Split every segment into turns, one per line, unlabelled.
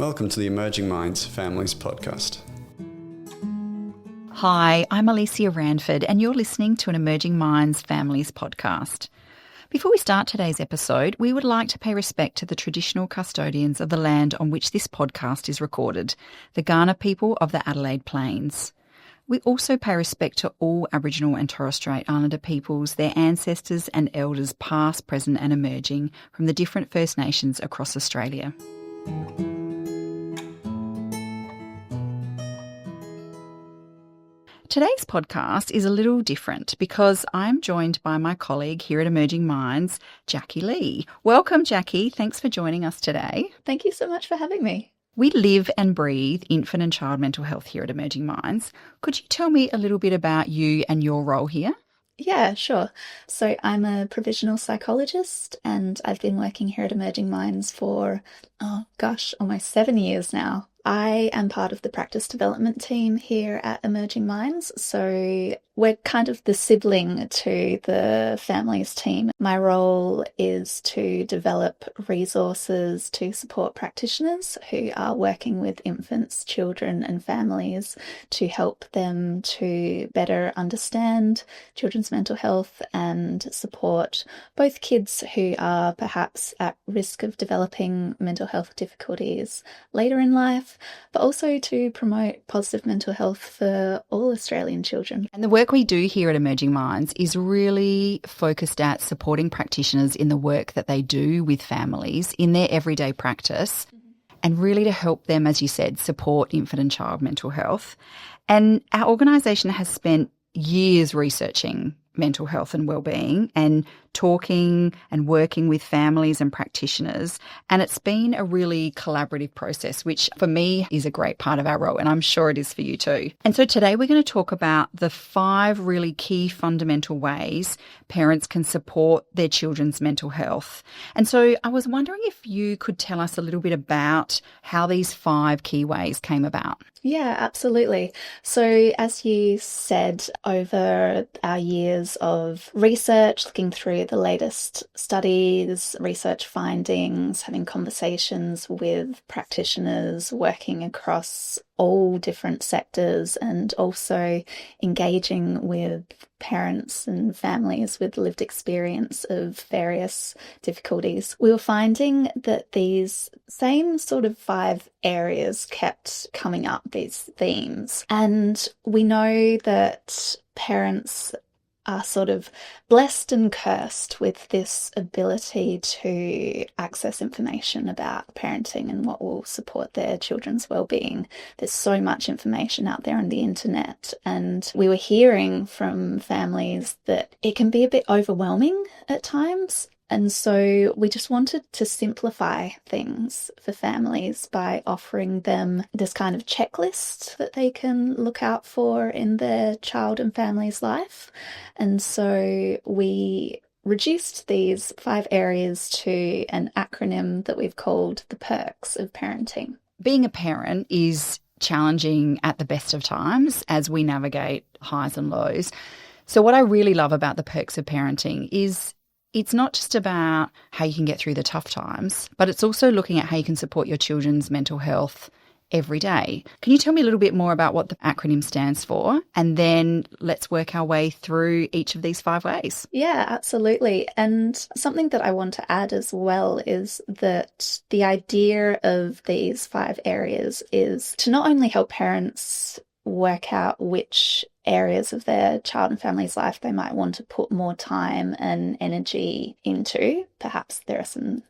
Welcome to the Emerging Minds Families Podcast.
Hi, I'm Alicia Ranford and you're listening to an Emerging Minds Families Podcast. Before we start today's episode, we would like to pay respect to the traditional custodians of the land on which this podcast is recorded, the Kaurna people of the Adelaide Plains. We also pay respect to all Aboriginal and Torres Strait Islander peoples, their ancestors and elders past, present and emerging from the different First Nations across Australia. Today's podcast is a little different because I'm joined by my colleague here at Emerging Minds, Jacquie Lee. Welcome, Jacquie. Thanks for joining us today.
Thank you so much for having me.
We live and breathe infant and child mental health here at Emerging Minds. Could you tell me a little bit about you and your role here?
Yeah, sure. So I'm a provisional psychologist and I've been working here at Emerging Minds for, almost 7 years now. I am part of the practice development team here at Emerging Minds. So we're kind of the sibling to the families team. My role is to develop resources to support practitioners who are working with infants, children and families to help them to better understand children's mental health and support both kids who are perhaps at risk of developing mental health difficulties later in life, but also to promote positive mental health for all Australian children.
And the work we do here at Emerging Minds is really focused at supporting practitioners in the work that they do with families in their everyday practice, and really to help them, as you said, support infant and child mental health. And our organisation has spent years researching mental health and wellbeing and talking and working with families and practitioners. And it's been a really collaborative process, which for me is a great part of our role. And I'm sure it is for you too. And so today we're going to talk about the 5 really key fundamental ways parents can support their children's mental health. And so I was wondering if you could tell us a little bit about how these 5 key ways came about.
Yeah, absolutely. So as you said, over our years of research, looking through the latest studies, research findings, having conversations with practitioners, working across all different sectors and also engaging with parents and families with lived experience of various difficulties, we were finding that these same sort of 5 areas kept coming up, these themes. And we know that parents are sort of blessed and cursed with this ability to access information about parenting and what will support their children's well-being. There's so much information out there on the internet, and we were hearing from families that it can be a bit overwhelming at times. And so we just wanted to simplify things for families by offering them this kind of checklist that they can look out for in their child and family's life. And so we reduced these 5 areas to an acronym that we've called the PERCS of parenting.
Being a parent is challenging at the best of times as we navigate highs and lows. So what I really love about the PERCS of parenting is it's not just about how you can get through the tough times, but it's also looking at how you can support your children's mental health every day. Can you tell me a little bit more about what the acronym stands for? And then let's work our way through each of these 5 ways.
Yeah, absolutely. And something that I want to add as well is that the idea of these 5 areas is to not only help parents work out which areas of their child and family's life they might want to put more time and energy into. Perhaps there are some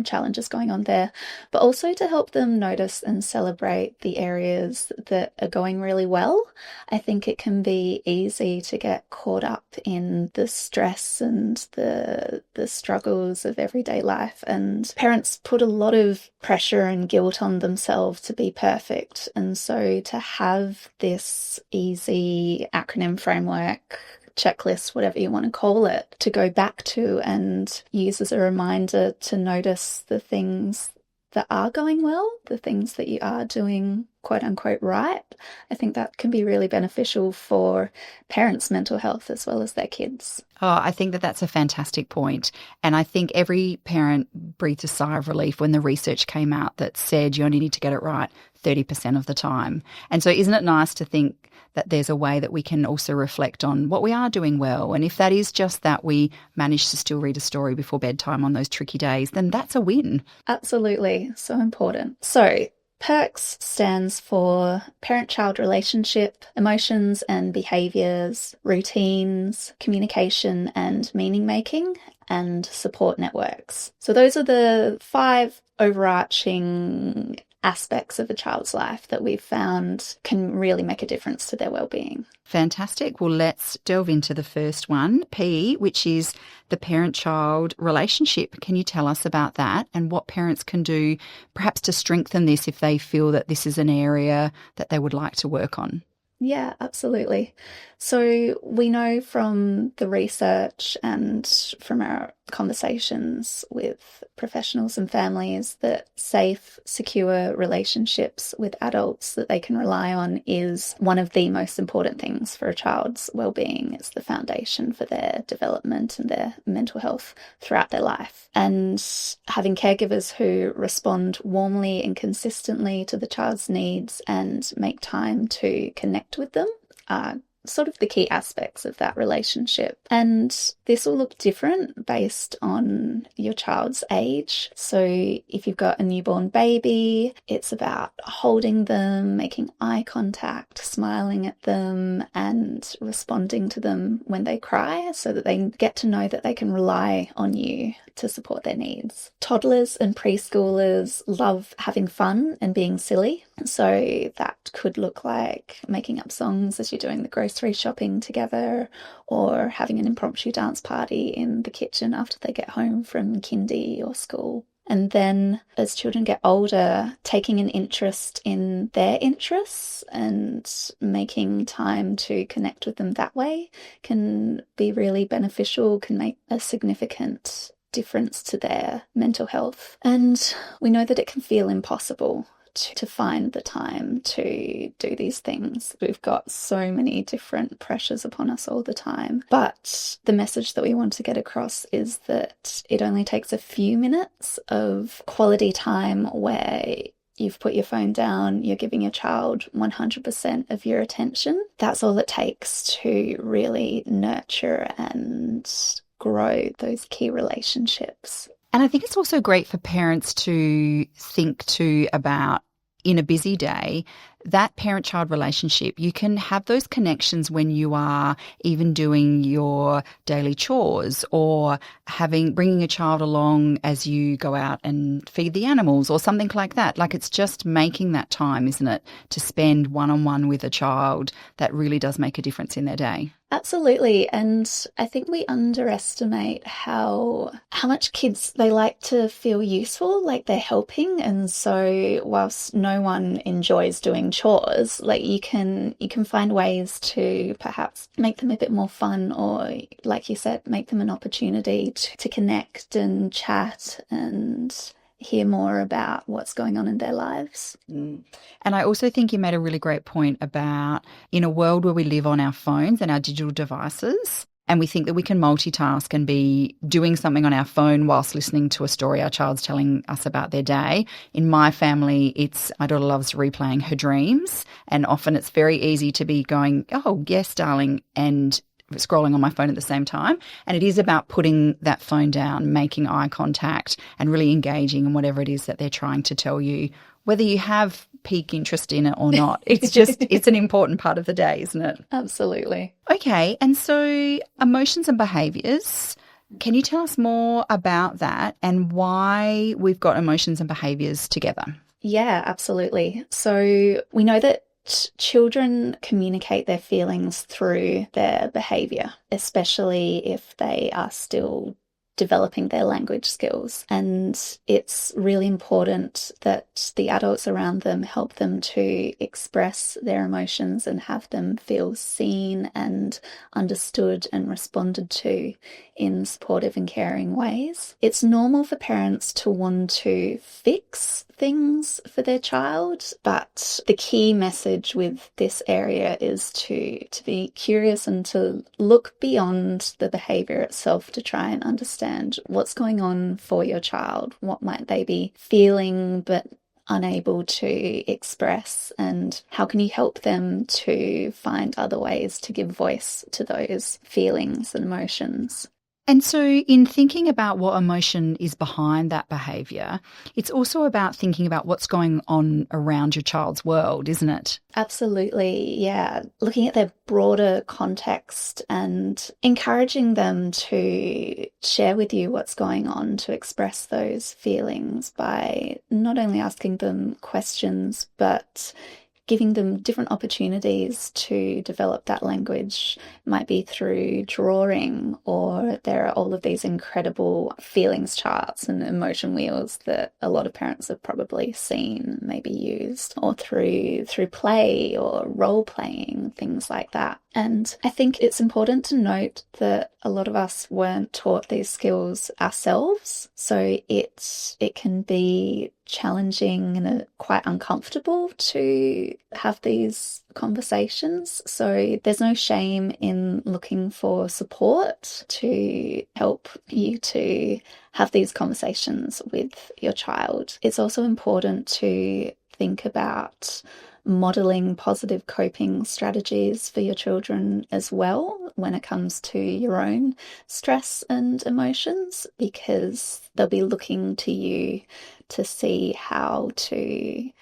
challenges going on there, but also to help them notice and celebrate the areas that are going really well. I think it can be easy to get caught up in the stress and the struggles of everyday life, and parents put a lot of pressure and guilt on themselves to be perfect. And so to have this easy acronym framework, checklist, whatever you want to call it, to go back to and use as a reminder to notice the things that are going well, the things that you are doing quote unquote right, I think that can be really beneficial for parents' mental health as well as their kids.
Oh, I think that that's a fantastic point. And I think every parent breathed a sigh of relief when the research came out that said you only need to get it right 30% of the time. And so isn't it nice to think that there's a way that we can also reflect on what we are doing well? And if that is just that we manage to still read a story before bedtime on those tricky days, then that's a win.
Absolutely. So important. So PERCS stands for parent-child relationship, emotions and behaviours, routines, communication and meaning-making, and support networks. So those are the 5 overarching aspects of a child's life that we've found can really make a difference to their well-being.
Fantastic. Well, let's delve into the first one, P, which is the parent-child relationship. Can you tell us about that and what parents can do perhaps to strengthen this if they feel that this is an area that they would like to work on?
Yeah, absolutely. So we know from the research and from our conversations with professionals and families that safe, secure relationships with adults that they can rely on is one of the most important things for a child's well-being. It's the foundation for their development and their mental health throughout their life. And having caregivers who respond warmly and consistently to the child's needs and make time to connect with them are sort of the key aspects of that relationship. And this will look different based on your child's age. So if you've got a newborn baby, it's about holding them, making eye contact, smiling at them, and responding to them when they cry so that they get to know that they can rely on you to support their needs. Toddlers and preschoolers love having fun and being silly. So that could look like making up songs as you're doing the grocery shopping together, or having an impromptu dance party in the kitchen after they get home from kindy or school. And then as children get older, taking an interest in their interests and making time to connect with them that way can be really beneficial, can make a significant difference to their mental health. And we know that it can feel impossible to find the time to do these things. We've got so many different pressures upon us all the time. But the message that we want to get across is that it only takes a few minutes of quality time where you've put your phone down, you're giving your child 100% of your attention. That's all it takes to really nurture and grow those key relationships.
And I think it's also great for parents to think too about, in a busy day, that parent-child relationship, you can have those connections when you are even doing your daily chores or bringing a child along as you go out and feed the animals or something like that. Like, it's just making that time, isn't it, to spend one-on-one with a child that really does make a difference in their day.
Absolutely. And I think we underestimate how much kids, they like to feel useful, like they're helping. And so whilst no one enjoys doing chores, like you can find ways to perhaps make them a bit more fun, or like you said, make them an opportunity to connect and chat and hear more about what's going on in their lives.
And I also think you made a really great point about, in a world where we live on our phones and our digital devices, and we think that we can multitask and be doing something on our phone whilst listening to a story our child's telling us about their day. In my family, my daughter loves replaying her dreams, and often it's very easy to be going, "Oh, yes, darling," and scrolling on my phone at the same time. And it is about putting that phone down, making eye contact, and really engaging in whatever it is that they're trying to tell you, whether you have peak interest in it or not. It's an important part of the day, isn't it?
Absolutely.
Okay. And so emotions and behaviours, can you tell us more about that and why we've got emotions and behaviours together?
Yeah, absolutely. So we know that children communicate their feelings through their behaviour, especially if they are still developing their language skills. And it's really important that the adults around them help them to express their emotions and have them feel seen and understood and responded to in supportive and caring ways. It's normal for parents to want to fix things for their child, but the key message with this area is to be curious and to look beyond the behaviour itself to try and understand what's going on for your child. What might they be feeling but unable to express, and how can you help them to find other ways to give voice to those feelings and emotions?
And so in thinking about what emotion is behind that behaviour, it's also about thinking about what's going on around your child's world, isn't it?
Absolutely, yeah. Looking at their broader context and encouraging them to share with you what's going on, to express those feelings by not only asking them questions, but giving them different opportunities to develop that language. Might be through drawing, or there are all of these incredible feelings charts and emotion wheels that a lot of parents have probably seen, maybe used, or through play or role playing, things like that. And I think it's important to note that a lot of us weren't taught these skills ourselves, so it can be challenging and quite uncomfortable to have these conversations. So there's no shame in looking for support to help you to have these conversations with your child. It's also important to think about modelling positive coping strategies for your children as well when it comes to your own stress and emotions, because they'll be looking to you to see how to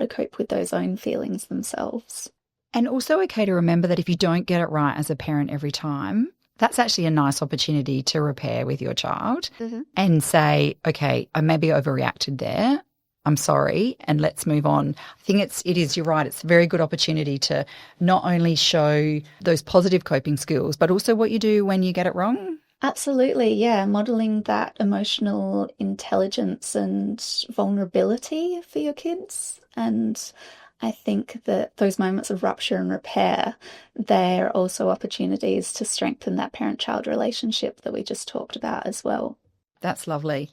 cope with those own feelings themselves.
And also okay to remember that if you don't get it right as a parent every time, that's actually a nice opportunity to repair with your child and say, okay, I maybe overreacted there. I'm sorry, and let's move on. I think it is, you're right, it's a very good opportunity to not only show those positive coping skills, but also what you do when you get it wrong.
Absolutely, yeah. Modelling that emotional intelligence and vulnerability for your kids. And I think that those moments of rupture and repair, they're also opportunities to strengthen that parent-child relationship that we just talked about as well.
That's lovely.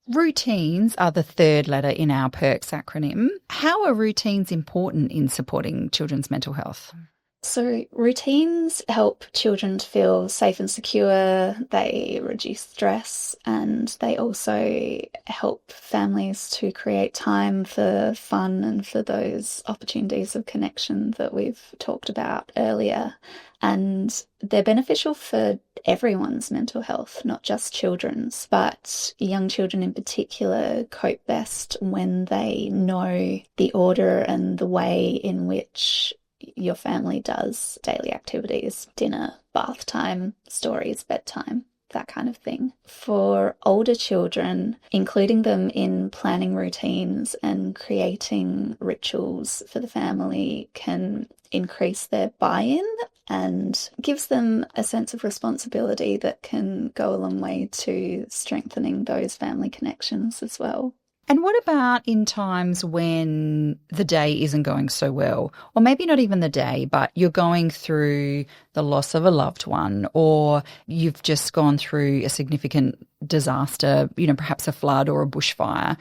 Routines are the third letter in our PERCS acronym. How are routines important in supporting children's mental health?
So routines help children to feel safe and secure, they reduce stress, and they also help families to create time for fun and for those opportunities of connection that we've talked about earlier. And they're beneficial for everyone's mental health, not just children's, but young children in particular cope best when they know the order and the way in which your family does daily activities, dinner, bath time, stories, bedtime, that kind of thing. For older children, including them in planning routines and creating rituals for the family can increase their buy-in and gives them a sense of responsibility that can go a long way to strengthening those family connections as well.
And what about in times when the day isn't going so well, or maybe not even the day, but you're going through the loss of a loved one, or you've just gone through a significant disaster, perhaps a flood or a bushfire?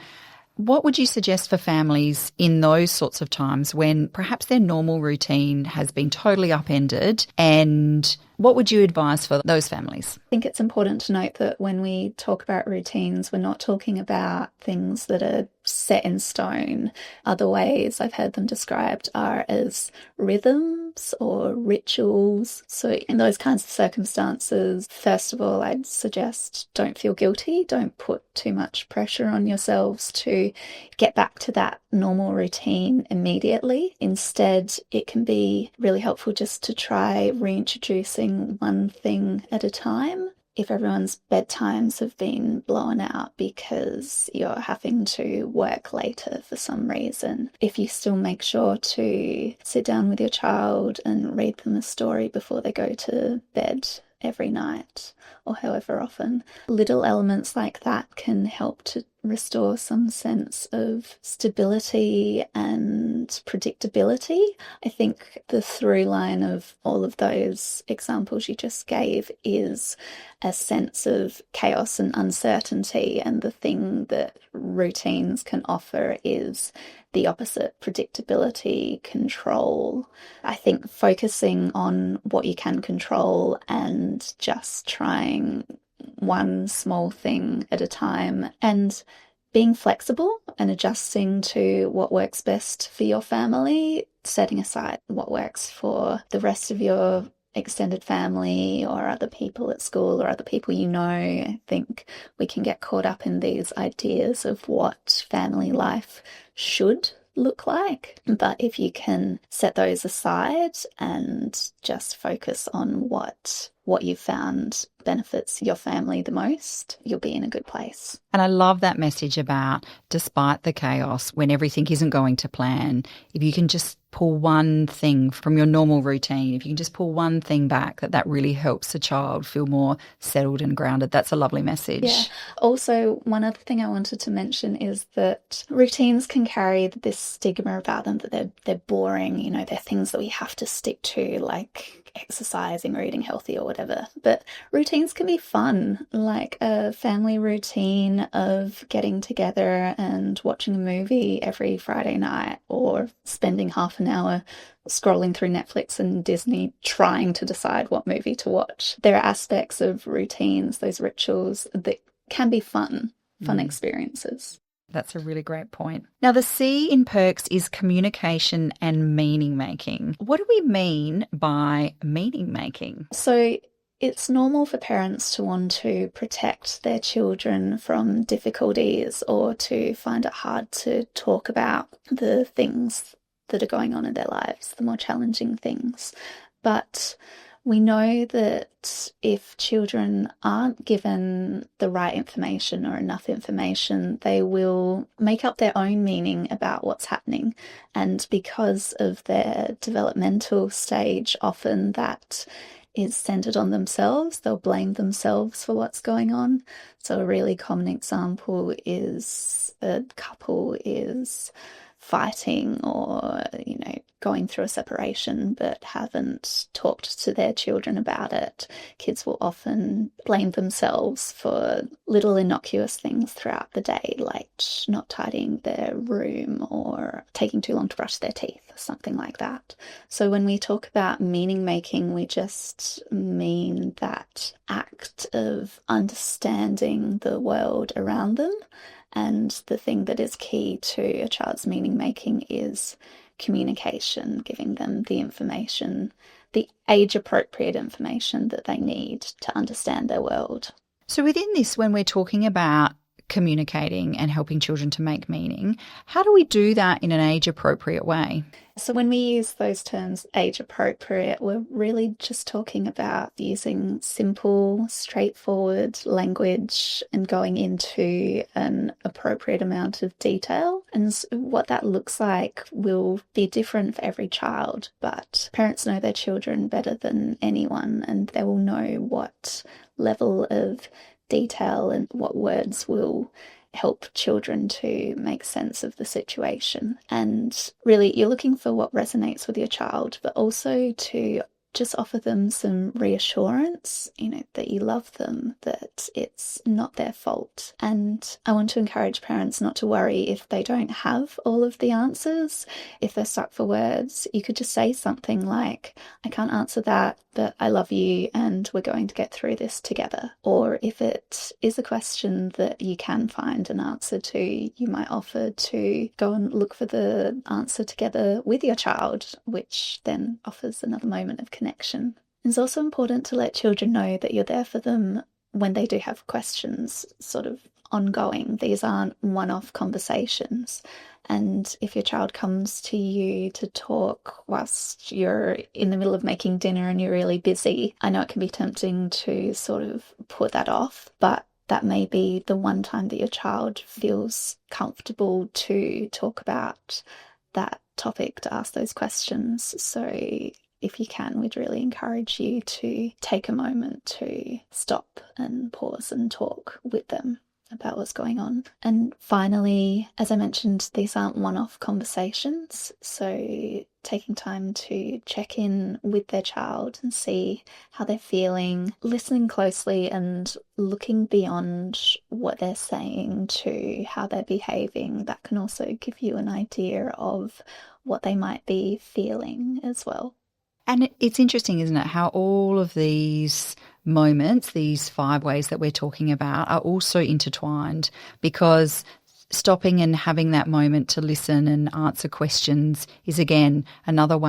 What would you suggest for families in those sorts of times when perhaps their normal routine has been totally upended, and what would you advise for those families?
I think it's important to note that when we talk about routines, we're not talking about things that are set in stone. Other ways I've heard them described are as rhythms or rituals. So in those kinds of circumstances, first of all, I'd suggest don't feel guilty. Don't put too much pressure on yourselves to get back to that normal routine immediately. Instead, it can be really helpful just to try reintroducing one thing at a time. If everyone's bedtimes have been blown out because you're having to work later for some reason, if you still make sure to sit down with your child and read them a story before they go to bed every night, or however often. Little elements like that can help to restore some sense of stability and predictability. I think the through line of all of those examples you just gave is a sense of chaos and uncertainty, and the thing that routines can offer is the opposite: predictability, control. I think focusing on what you can control and just trying one small thing at a time, and being flexible and adjusting to what works best for your family, setting aside what works for the rest of your extended family or other people at school or other people you know. I think we can get caught up in these ideas of what family life should look like. But if you can set those aside and just focus on what you found benefits your family the most, you'll be in a good place.
And I love that message about, despite the chaos, when everything isn't going to plan, if you can just pull one thing from your normal routine, if you can just pull one thing back, that really helps the child feel more settled and grounded. That's a lovely message.
Yeah. Also, one other thing I wanted to mention is that routines can carry this stigma about them that they're boring, you know, they're things that we have to stick to, like exercising or eating healthy or whatever. But routines can be fun, like a family routine of getting together and watching a movie every Friday night, or spending half an hour scrolling through Netflix and Disney trying to decide what movie to watch. There are aspects of routines, those rituals, that can be fun experiences.
That's a really great point. Now, the C in PERCS is communication and meaning making. What do we mean by meaning making?
So it's normal for parents to want to protect their children from difficulties, or to find it hard to talk about the things that are going on in their lives, the more challenging things. But we know that if children aren't given the right information or enough information, they will make up their own meaning about what's happening. And because of their developmental stage, often that is centered on themselves. They'll blame themselves for what's going on. So a really common example is a couple is fighting, or, you know, going through a separation but haven't talked to their children about it. Kids will often blame themselves for little innocuous things throughout the day, like not tidying their room or taking too long to brush their teeth, something like that. So when we talk about meaning making, we just mean that act of understanding the world around them. And the thing that is key to a child's meaning making is communication, giving them the information, the age-appropriate information that they need to understand their world.
So within this, when we're talking about communicating and helping children to make meaning, how do we do that in an age-appropriate way?
So when we use those terms age-appropriate, we're really just talking about using simple, straightforward language and going into an appropriate amount of detail. And what that looks like will be different for every child, but parents know their children better than anyone, and they will know what level of detail and what words will help children to make sense of the situation. And really, you're looking for what resonates with your child, but also to just offer them some reassurance, you know, that you love them, that it's not their fault. And I want to encourage parents not to worry if they don't have all of the answers. If they're stuck for words, you could just say something like, I can't answer that, but I love you and we're going to get through this together. Or if it is a question that you can find an answer to, you might offer to go and look for the answer together with your child, which then offers another moment of connection. It's also important to let children know that you're there for them when they do have questions, sort of ongoing. These aren't one-off conversations. And if your child comes to you to talk whilst you're in the middle of making dinner and you're really busy, I know it can be tempting to sort of put that off, but that may be the one time that your child feels comfortable to talk about that topic, to ask those questions. So if you can, we'd really encourage you to take a moment to stop and pause and talk with them about what's going on. And finally, as I mentioned, these aren't one-off conversations, so taking time to check in with their child and see how they're feeling, listening closely and looking beyond what they're saying to how they're behaving, that can also give you an idea of what they might be feeling as well.
And it's interesting, isn't it, how all of these moments, these 5 ways that we're talking about, are also intertwined, because stopping and having that moment to listen and answer questions is, again, another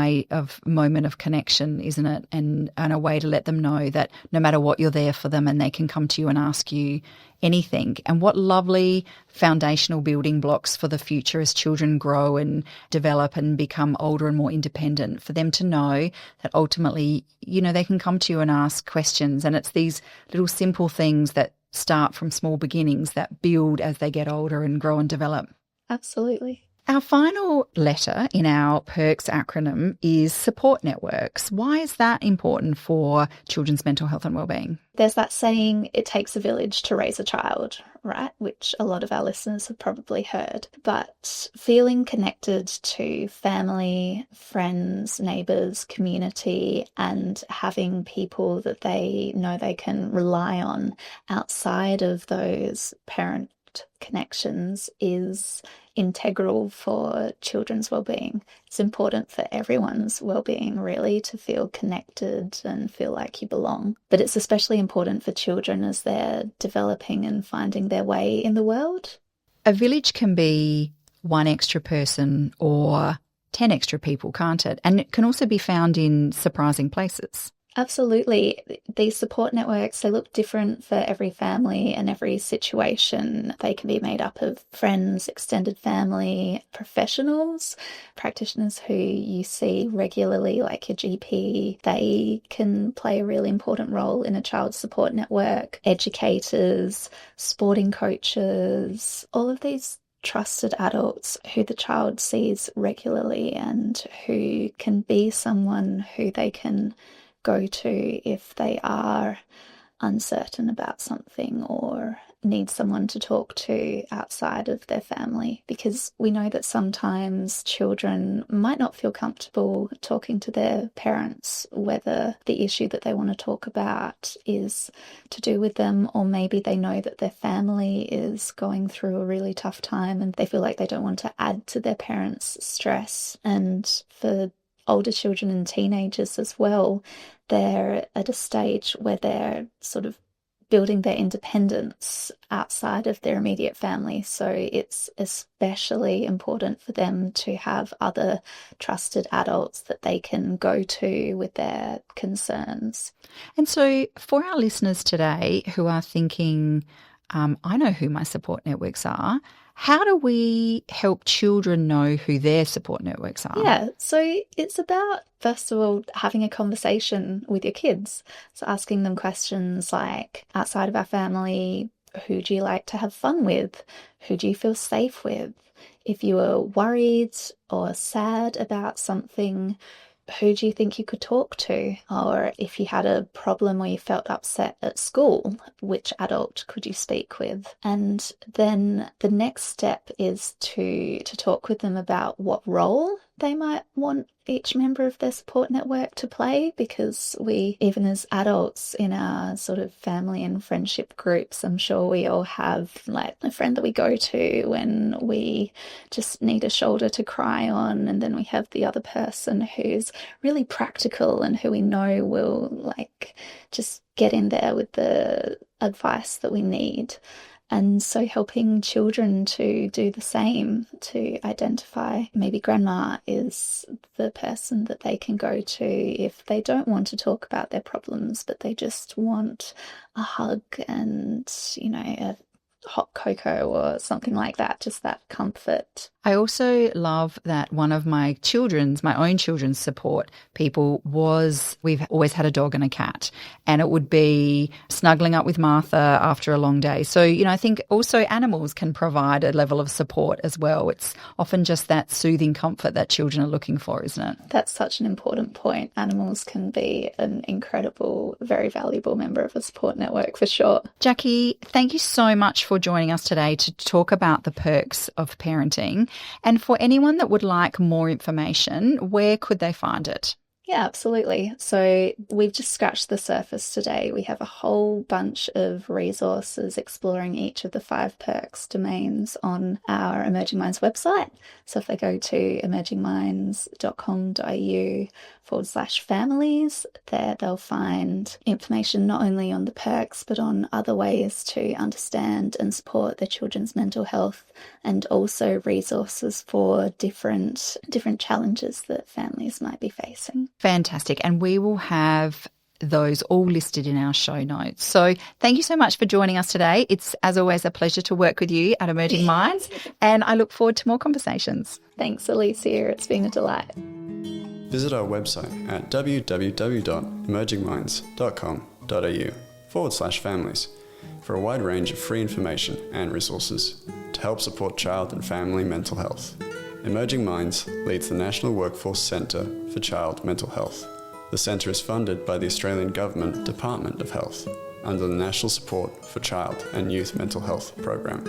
moment of connection, isn't it? And a way to let them know that no matter what, you're there for them and they can come to you and ask you anything. And what lovely foundational building blocks for the future as children grow and develop and become older and more independent, for them to know that ultimately, they can come to you and ask questions. And it's these little simple things that start from small beginnings that build as they get older and grow and develop.
Absolutely.
Our final letter in our PERCS acronym is support networks. Why is that important for children's mental health and wellbeing?
There's that saying, it takes a village to raise a child, right? Which a lot of our listeners have probably heard. But feeling connected to family, friends, neighbours, community, and having people that they know they can rely on outside of those parent connections is integral for children's well-being. It's important for everyone's well-being, really, to feel connected and feel like you belong. But it's especially important for children as they're developing and finding their way in the world.
A village can be 1 extra person or 10 extra people, can't it? And it can also be found in surprising places.
Absolutely. These support networks, they look different for every family and every situation. They can be made up of friends, extended family, professionals, practitioners who you see regularly, like your GP. They can play a really important role in a child support network, educators, sporting coaches, all of these trusted adults who the child sees regularly and who can be someone who they can go to if they are uncertain about something or need someone to talk to outside of their family, because we know that sometimes children might not feel comfortable talking to their parents, whether the issue that they want to talk about is to do with them, or maybe they know that their family is going through a really tough time and they feel like they don't want to add to their parents' stress. And for older children and teenagers as well, they're at a stage where they're sort of building their independence outside of their immediate family. So it's especially important for them to have other trusted adults that they can go to with their concerns.
And so for our listeners today who are thinking, I know who my support networks are, how do we help children know who their support networks are?
Yeah, so it's about, first of all, having a conversation with your kids. So asking them questions like, outside of our family, who do you like to have fun with? Who do you feel safe with? If you were worried or sad about something, who do you think you could talk to? Or if you had a problem or you felt upset at school, which adult could you speak with? And then the next step is to talk with them about what role they might want each member of their support network to play, because we, even as adults in our sort of family and friendship groups, I'm sure we all have like a friend that we go to when we just need a shoulder to cry on, and then we have the other person who's really practical and who we know will like just get in there with the advice that we need. And so helping children to do the same, to identify maybe grandma is the person that they can go to if they don't want to talk about their problems, but they just want a hug and, you know, hot cocoa or something like that, just that comfort.
I also love that one of my own children's support people was, we've always had a dog and a cat, and it would be snuggling up with Martha after a long day. So, I think also animals can provide a level of support as well. It's often just that soothing comfort that children are looking for, isn't it?
That's such an important point. Animals can be an incredible, very valuable member of a support network for sure.
Jacquie, thank you so much for joining us today to talk about the perks of parenting. And for anyone that would like more information, where could they find it?
Yeah, absolutely. So we've just scratched the surface today. We have a whole bunch of resources exploring each of the 5 PERCS domains on our Emerging Minds website. So if they go to emergingminds.com.au/families, there they'll find information not only on the PERCS, but on other ways to understand and support their children's mental health, and also resources for different challenges that families might be facing.
Fantastic. And we will have those all listed in our show notes. So thank you so much for joining us today. It's, as always, a pleasure to work with you at Emerging Minds, and I look forward to more conversations.
Thanks, Alicia. It's been a delight.
Visit our website at www.emergingminds.com.au/families for a wide range of free information and resources to help support child and family mental health. Emerging Minds leads the National Workforce Centre for Child Mental Health. The centre is funded by the Australian Government Department of Health under the National Support for Child and Youth Mental Health program.